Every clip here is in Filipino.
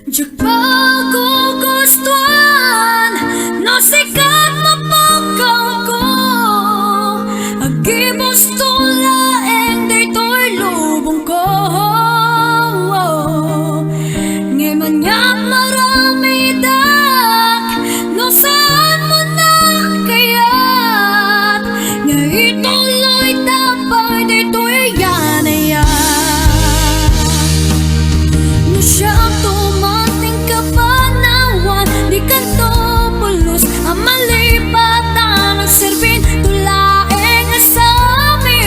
Diyak pagugustuhan no sikat mapakaw ko agibos tulaeng daytoy lubong ko ngayon nyak marami dak no saan mo na kaya't nga ituloy tapay daytoy yan ay no siya ang tumating kapanawan di kanto pulos ang malipatan ang sirbin tulaeng asami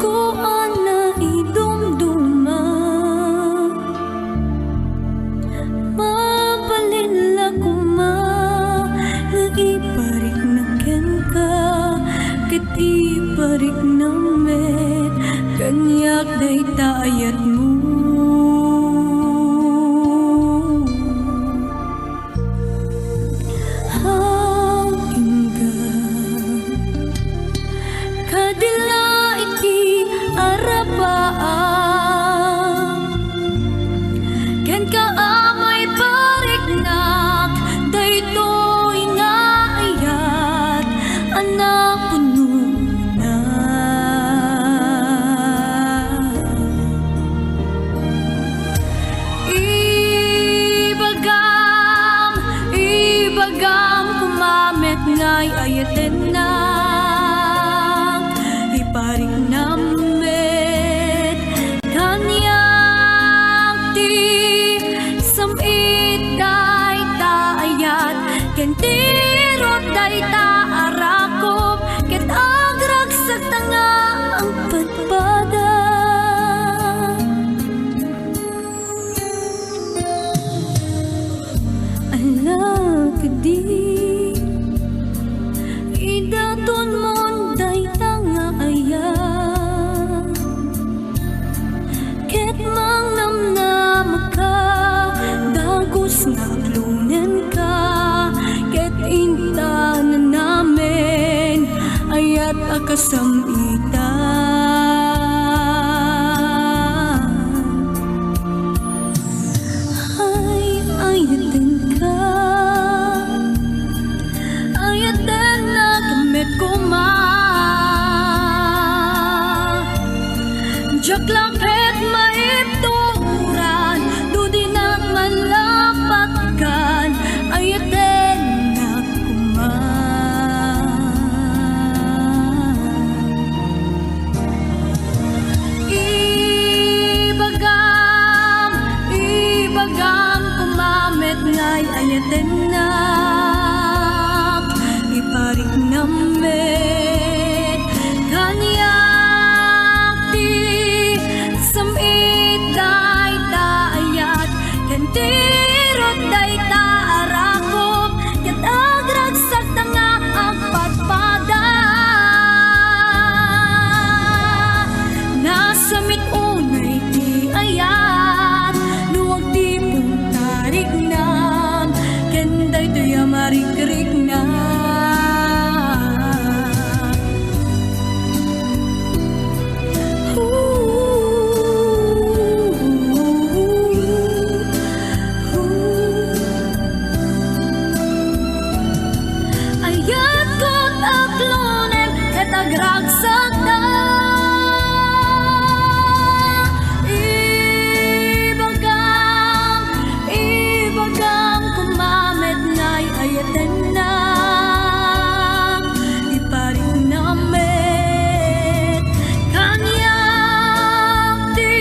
ko ana idumduma mapalila ko ma naiparik na ken ka ket iparik na met kanyak day tayat mo kadila iti arabaan ken ka amay pariknak daytoy nga ayat anak puno na ibagam kumamet ngay ayaten na iparik namet kanyak ti samit day taayat kentirot day taarakop ket agragsak tanga ang padpada ala kedi idaton mon day tanga aya ket mang namnam ka dagos nga aglunen ka ket inta na namin ayat akasam ita ay ayaten ka ayaten na kamet ko ma jaklapet maituran dudi na malapatkan ayaten na kuma ibagam kumamet ngay ayaten na iparik namet kanyak ti samit day taayat kentirot day taarakop ket agragsak tanga agpadpada nasamit unay ti ayat luwag ti puntarik nam ken daytoy amarikrik na ayat ko't aklonem ket agragsak na ibagam kumamet ngay ayaten na iparik namet kanyak ti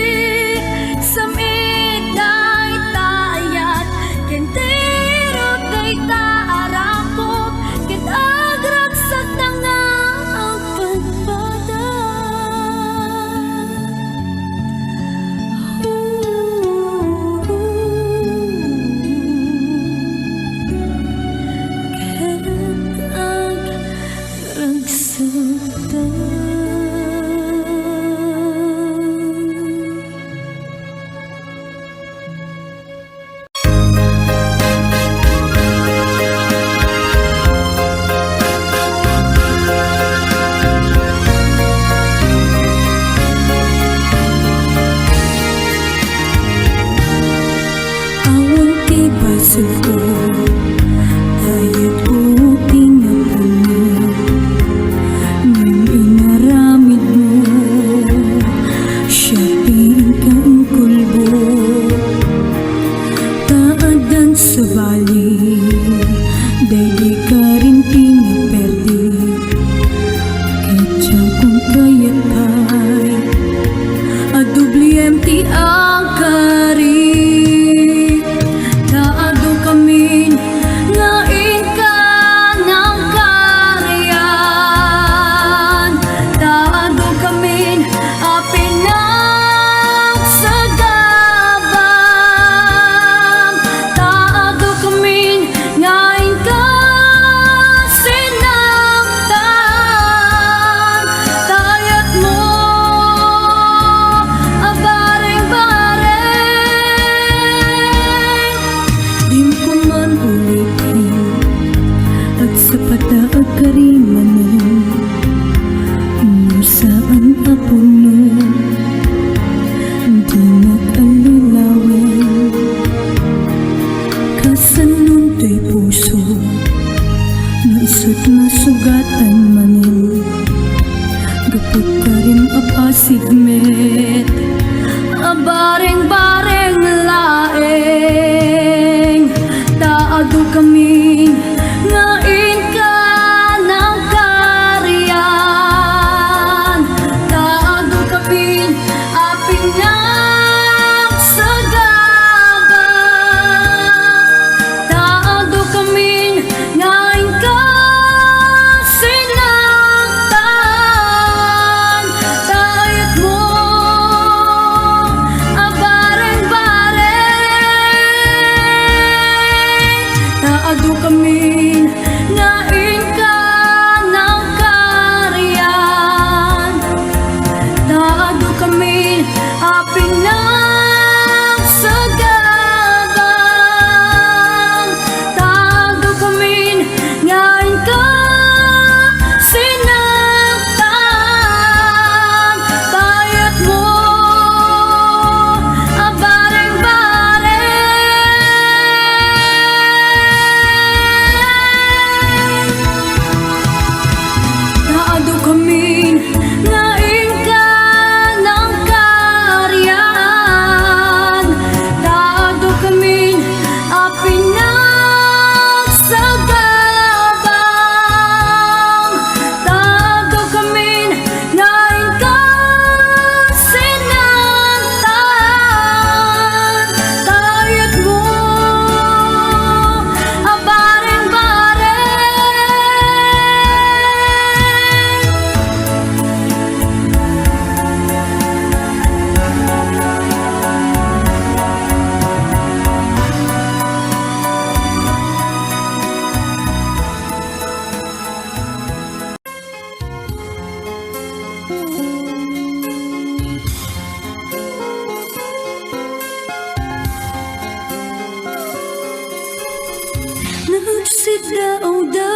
samit day taayat kentirot day taarakop ket agragsak tanga ang pagpada ang apuno, di mag-alilawin. Kasanon to'y puso, no isa't masugatan manin. Gapot ka rin apasigmet, abareng-bareng laeng. Taado kami ngain ka ng kariyan. Taado kami aping nagsagaba. Taado kami ngain ka sinaktan. Tayat mo taado kami ngain ka ng kariyan. Taado kami aping nagsagabang. Taado kami ngain ka sinaktan. Tayat mo taado kami ngain ka ng kariyan. Taado kami aping nagsagabang. Taado kami ngain ka sinaktan. Tayat mo nagsidaaw da,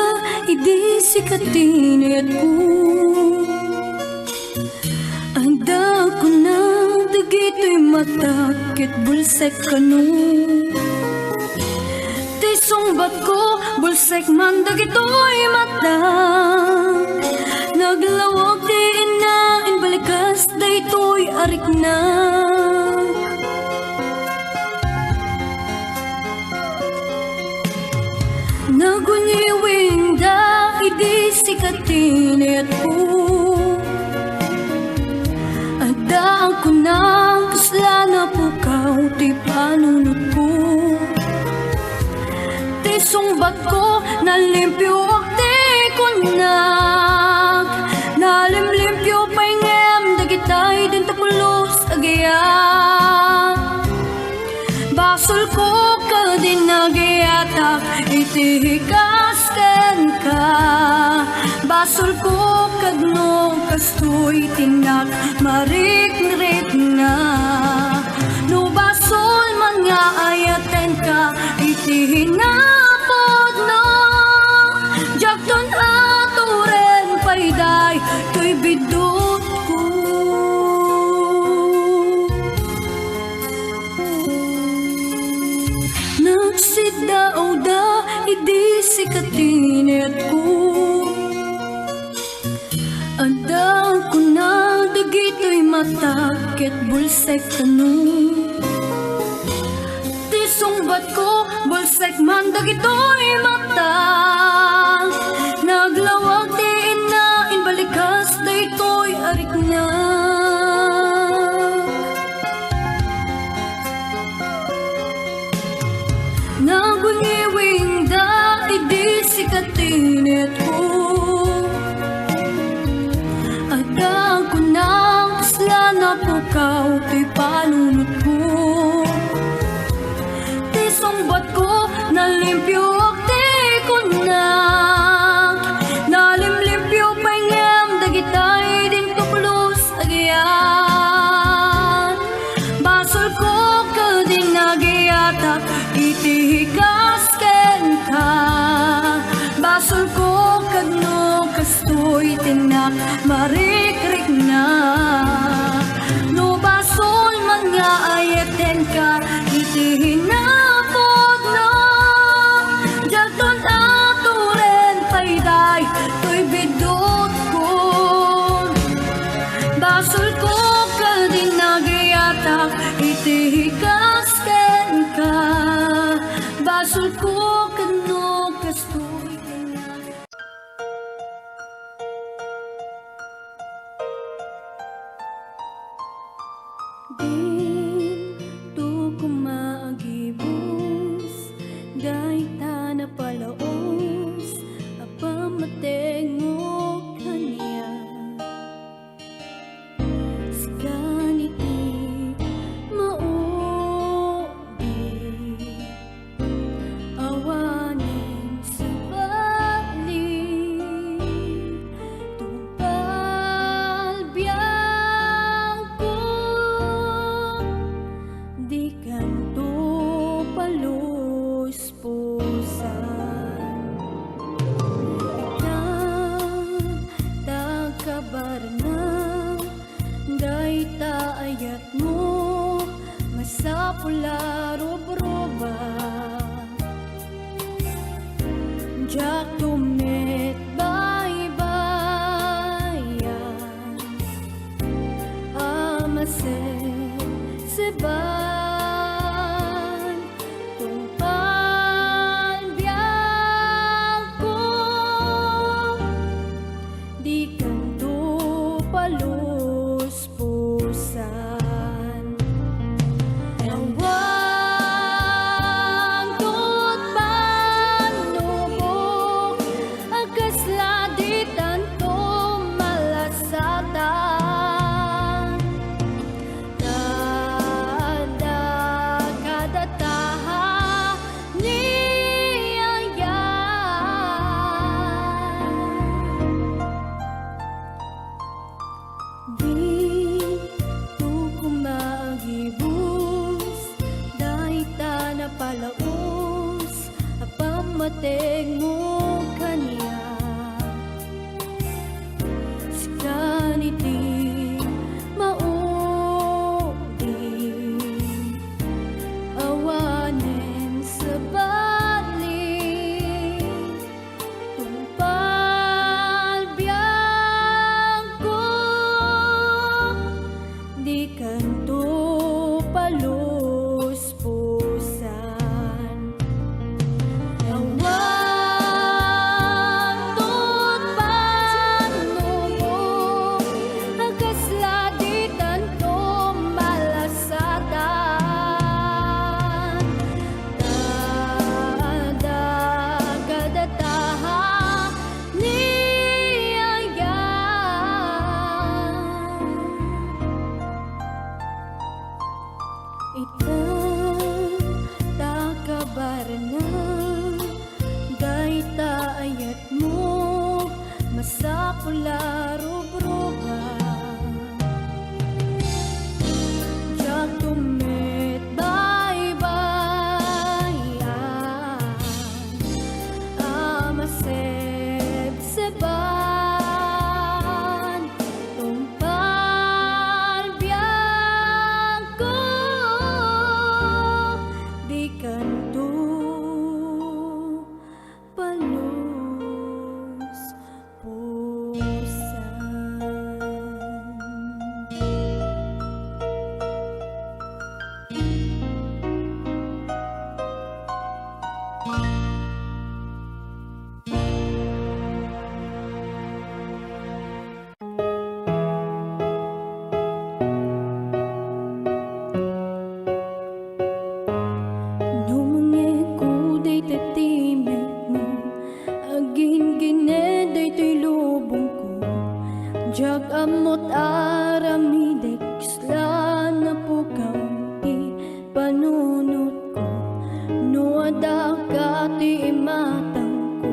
idi sikatinayat ko. Anda ko na, dagito'y matakit bulsek kanu. Tisong bat ko, bulsek man dagito'y mata. Naglawag di inain, balikas dayto'y arik na. Nagunyiwing da, idi sikatinayat ko. Adaan ko ng pusla na pukaw, ti panunod ko. Ti sungbat ko, nalimpyo akti kunak. Nalimlimpyo paingem, dagitay din tapulos agaya. Basol ko ka din nagyatak, itihikasken ka. Basol ko kadno kastoy tinak, marik-rik na. No basol man nga ayaten ka, itihinapod na. Jagton aturen payday, to'y bidot ko. Nagsidaaw da, idi sikatinayat ko. Adaan ko na, dagito'y matakit bulsek kanu. Tisungbat ko, bulsek man dagito'y mata. Naglawag di inain, balikas dayto'y arik na. Nagunyiwing da, idi sikatinayat ko. Adaan ko ng pusla na pukaw, ti panunod ko. Ti sungbat ko, nalimpyo akti kunak. Nalimlimpyo paingem, dagitay din tuplos agyan. Basol ko ka din nagyatak, itihikasken ka. Basol ko kadno kastoy tinak, marik-rik na. basol ko ka din nagyayatak, itihikasten ka. Basol ko kano kastoy ka na. Din tu kumaagibos, dahil ta na palaos, apamateng mo kaniya. Sikaniti maudi, awanin sa bali, tupal biyang ko, di kanto palos pusan. Kabar na day ta ayat mo, masapula rob-roba. Jak tumit bay-bayan, amasen seban, tumpal biyang ko, di kanto palos pusan. Awang tut panubok, agasladitan to malasatan. Dada kadataha niyayan. Di tu kumagibos, dahil ta na palaos, apamateng mo kaniya. Sikaniti maudi, awanin sa bali, tumpal biyang ko, di kanto palos pusan. Awang tut panubok, agasladitan to malasatan. Dada kadataha niyayan. Ita takabar na day ta ayat mo, masapula rob-roba. Jak tumit bay-bayan, amaseb-seban, tumpal biyang ko, di kanto palos pusan. Numangi ko day tatimek mo, agin gineday to'y lubong ko. Jag amot aramidek, isla na po kaunti panunot ko. Nuada ka ti imatang ko,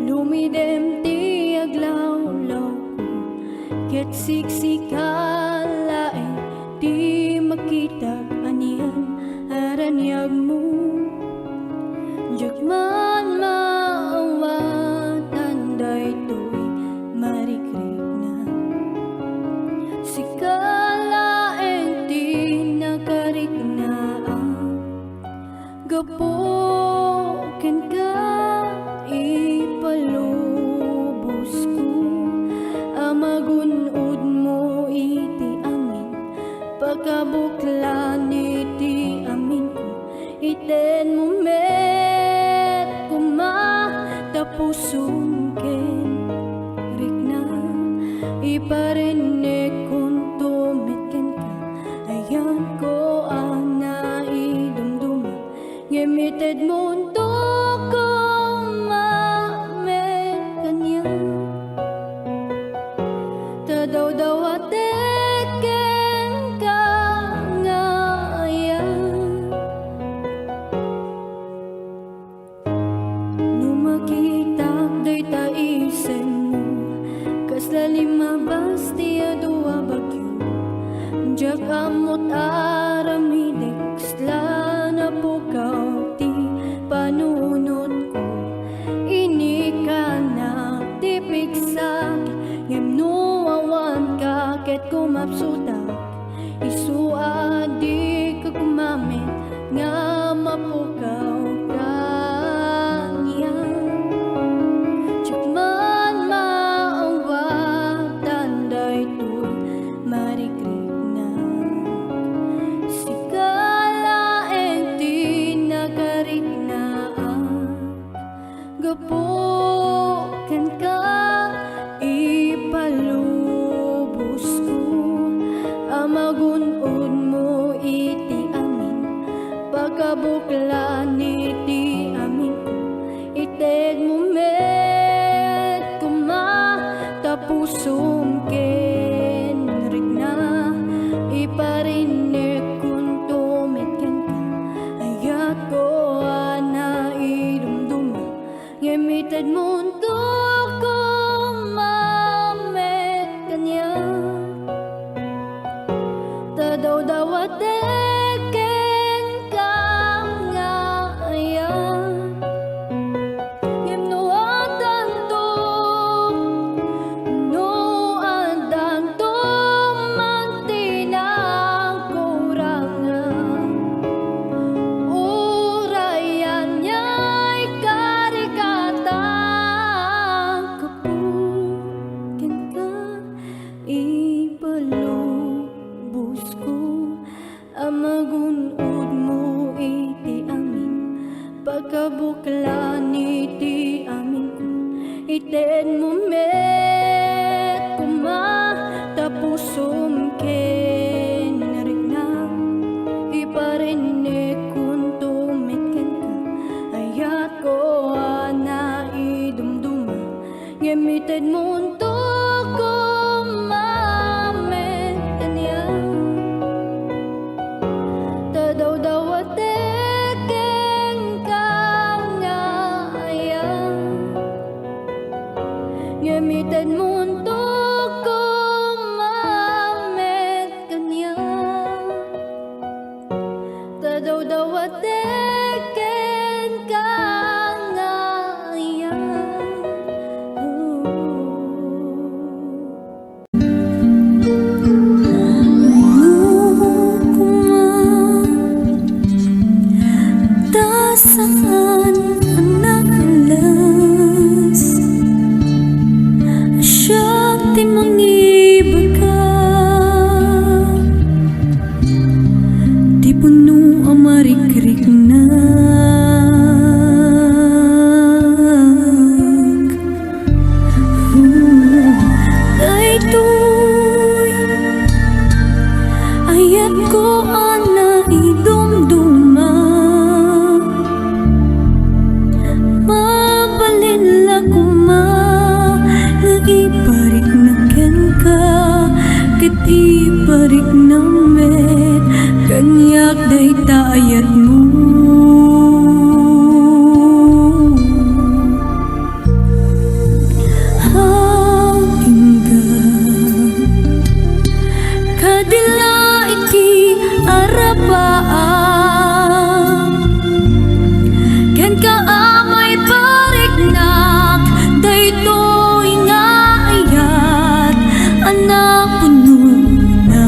lumidem ti aglaw-law ko. Ket siksikalae ti makitag anian aranyag mo. Jagman maawatan day to'y marikrik na. Sikalaen ti nakarik na gapo ken ka ipalubos ko, amagunod mo pagkabuklan iti amin ko iten mo met kuma tapusong ken rikna iparinig kung tumit ken ka ayan ko ang naidumduma ngemited mundo ko mamet kanya tadaw-daw ateken ka nga ayan numakitag day taisen mo kaslali mabasti adua bagyo jak amot aramidek sla na pukaw ti panunot ko ini ka na tipiksak yemnuawan ka ket kumapsutak isu adi ka kumamit nga mapukaw ka niya man maawatan daytoy marikrik na sigala enti nagarik na gapukan ka ipalubos ko amagunod mo iti amin pagkabuklan iti amin ko ited mo met kuma tapusong ken rikna iparinig kung tumit ken ka ayat ko ana idumduma ngemited mundo ko mamet kanya tadaw-daw ateken ka nga ayan no andanto mantinang kurangan urayan niya'y karikatang kapukin ka ipalubos ko amagunod mo iti amin pagkabuklan iti amin ko iten mo met kuma tapusong ken rikna iparinig kung tumit ken ka ayat ko ana idumduma ngemited mundo ko mamet kanya tadaw-daw ateken ka nga ayan ngemited mundo ko mamet kanya tadaw-daw ateken ka nga ayan saan ang nakalas siya ti mangibaga di puno ang marikrik na daytoy ayat ko ana idumduma mabalila kuma naiparik na ken ka ket iparik na met kanyak dayta ayat mo hangga kadila iti arapaan ken ka amay pariknak daytoy nga ayat anak puno na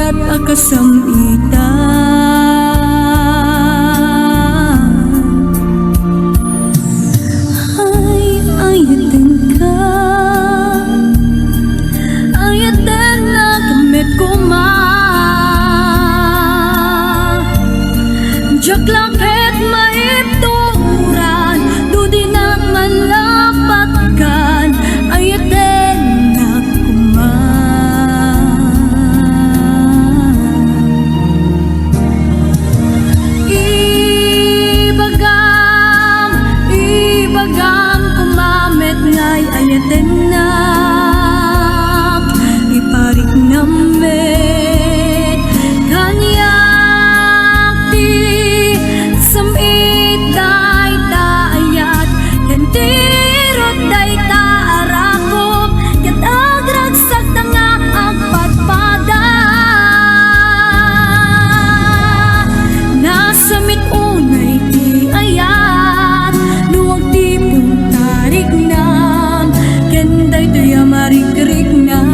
ayat akasamita. Ay, ayatin ka, ayatin na kamit ko ma. Diyak lakit maituran, dudi na malapatkan, ayatin na kuma. Ibagam kumamit ngay ayatin na iparik namin kanyak di samit day dayat kentirot day taarakop ket agragsak tanga agpadpada nasamit unay di ayat luwag di pong tarik nam kenday tuya marikrik na.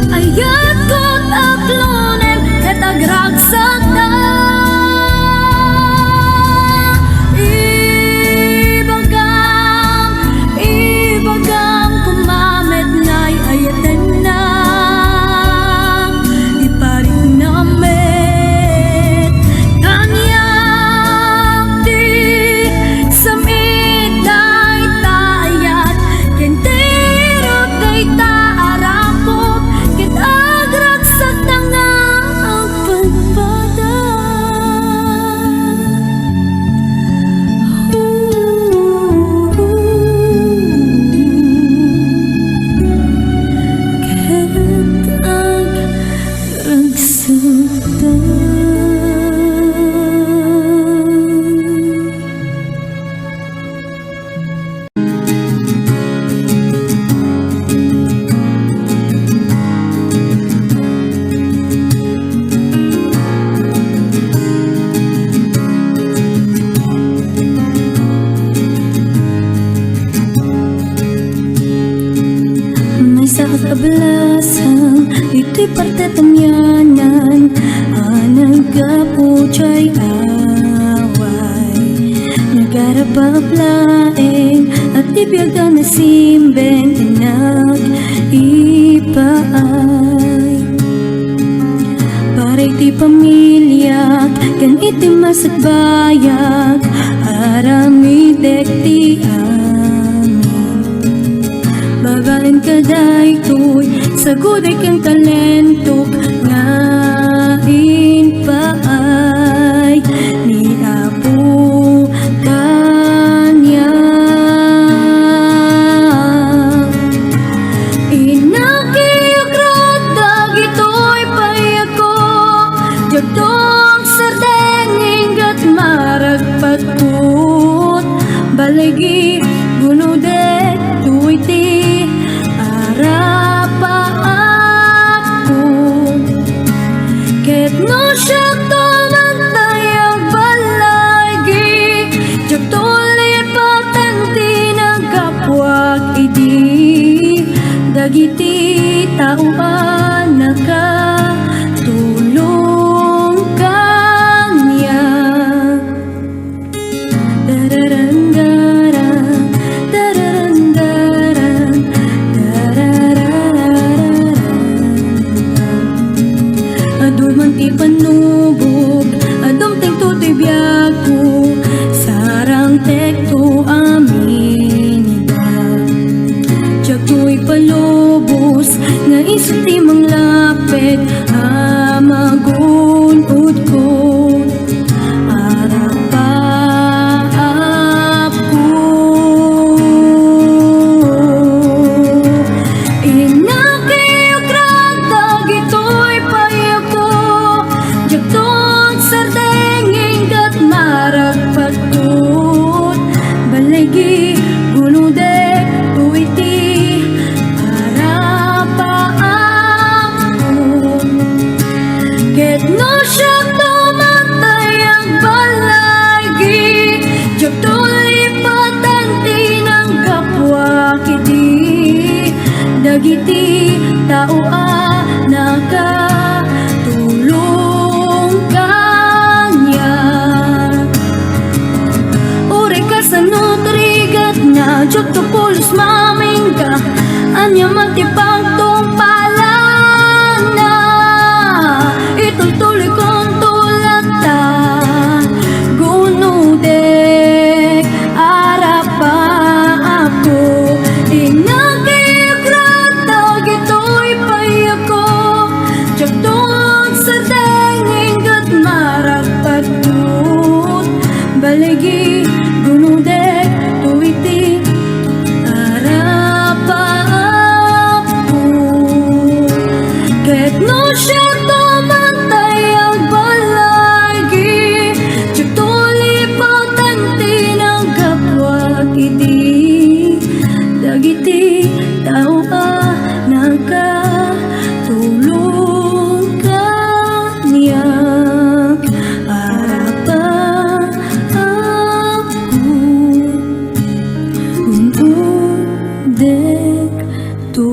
Ayat ko't aklonem ket agragsak na. Ibagam kumamit ngay ayaten na iparik namin kanyak di samit day tayat kentirot day taarakop ket agragsak tanga agpadpada. May sakit abalasan, ito'y parte tamyanan, nagkapuchay away, nagarapaglaeng at ibiyagan na simbeng inak ipaay. Paray ti pamilya, kan iti masagbayag, aramidek ti amin. Babalin ka daytoy, saguday kang talentok, ngain paay, ni Apo kanya. Inakiyukrot dagitoy payako, jagdong sardenging gat maragpatut, baligi gunudek tuiti arapa ako ket no siya tumantayang balagi jagtuloy patenti ng kapwag idi dagiti tauan nakatulong kanya. Dararangara, dararangara, darararara. Adum man ti panubog, adum tekto ti biag ko, sarang tekto amin iba. Jagto'y palubos, nga iso ti manglapit, amagunod ko. Arapaap ko, inakiyukrat dagito'y payako, jagtong sardenging gat no siya tumatay ang balagi, diyak tulipan ng kapwa kiti, dagiti tao nakatulong kanya. Uri ka sa nutrigat na diyak to pulis maming ka, anya matipang tumpalan na itutuloy kong tulata gunudek arapa ako inagigrata gito'y payako tiyagtong sa denging gat maragpatut baligi gunudek tuwiti arapa ako ket no siya tumatay ang balagi tiyagtulipan ng kapwa kiti, dagiti tao nakatulong kanya. Arapa ako undek to.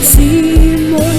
Simon